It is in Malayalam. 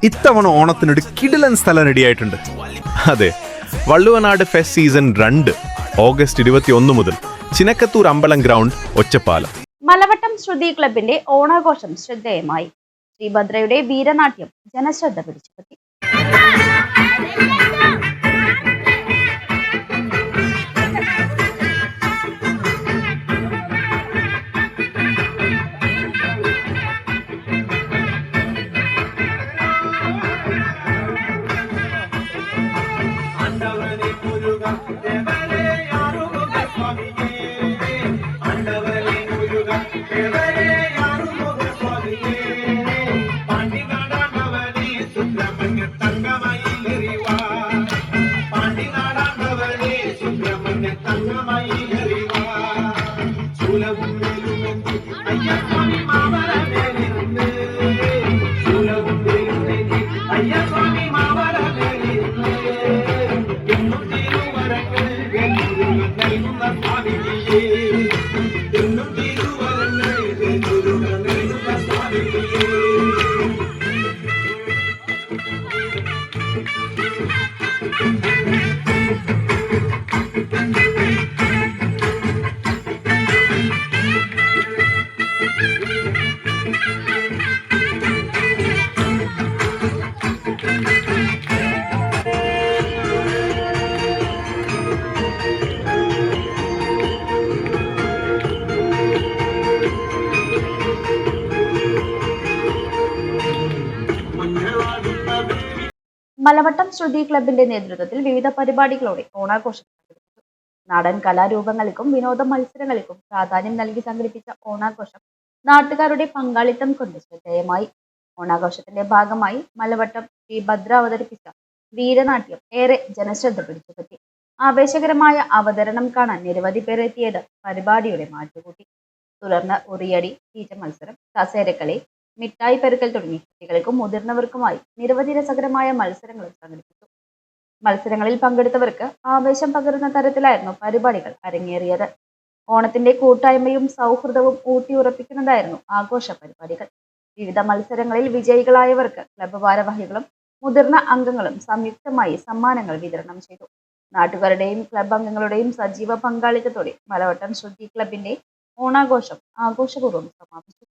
ഇത്തവണ ഓണത്തിനൊരു കിടിലൻ സ്ഥലം റെഡിയായിട്ടുണ്ട്. അതെ, വള്ളുവനാട് ഫെസ്റ്റ് സീസൺ 2 ഓഗസ്റ്റ് 21 മുതൽ ചിനക്കത്തൂർ അമ്പലം ഗ്രൗണ്ട്, ഒറ്റപ്പാലം. മലവട്ടം ശ്രുതി ക്ലബിന്റെ ഓണാഘോഷം ശ്രദ്ധേയമായി. ശ്രീഭദ്രയുടെ വീരനാട്യം ജനശ്രദ്ധ പിടിച്ചുപറ്റി. മലവട്ടം ശ്രുതി ക്ലബിന്റെ നേതൃത്വത്തിൽ വിവിധ പരിപാടികളോടെ ഓണാഘോഷം സംഘടിപ്പിച്ചു. നാടൻ കലാരൂപങ്ങൾക്കും വിനോദ മത്സരങ്ങൾക്കും പ്രാധാന്യം നൽകി സംഘടിപ്പിച്ച ഓണാഘോഷം നാട്ടുകാരുടെ പങ്കാളിത്തം കൊണ്ട് ശ്രദ്ധേയമായി. ഓണാഘോഷത്തിന്റെ ഭാഗമായി മലവട്ടം ശ്രീഭദ്ര അവതരിപ്പിച്ച വീരനാട്യം ഏറെ ജനശ്രദ്ധ പിടിച്ചുപറ്റി. ആവേശകരമായ അവതരണം കാണാൻ നിരവധി പേർ എത്തിയത് പരിപാടിയുടെ മാറ്റുകൂട്ടി. തുടർന്ന് ഉറിയടി, തീറ്റ മത്സരം, കസേരക്കളി, മിഠായി പെറുക്കൽ തുടങ്ങി കുട്ടികൾക്കും മുതിർന്നവർക്കുമായി നിരവധി രസകരമായ മത്സരങ്ങളും സംഘടിപ്പിച്ചു. മത്സരങ്ങളിൽ പങ്കെടുത്തവർക്ക് ആവേശം പകരുന്ന തരത്തിലായിരുന്നു പരിപാടികൾ അരങ്ങേറിയത്. ഓണത്തിന്റെ കൂട്ടായ്മയും സൗഹൃദവും ഊട്ടിയുറപ്പിക്കുന്നതായിരുന്നു ആഘോഷ പരിപാടികൾ. വിവിധ മത്സരങ്ങളിൽ വിജയികളായവർക്ക് ക്ലബ്ബ് ഭാരവാഹികളും മുതിർന്ന അംഗങ്ങളും സംയുക്തമായി സമ്മാനങ്ങൾ വിതരണം ചെയ്തു. നാട്ടുകാരുടെയും ക്ലബ്ബ് അംഗങ്ങളുടെയും സജീവ പങ്കാളിത്തത്തോടെ മലവട്ടം ശ്രുതി ക്ലബിന്റെ ഓണാഘോഷം ആഘോഷപൂർവ്വം സമാപിച്ചു.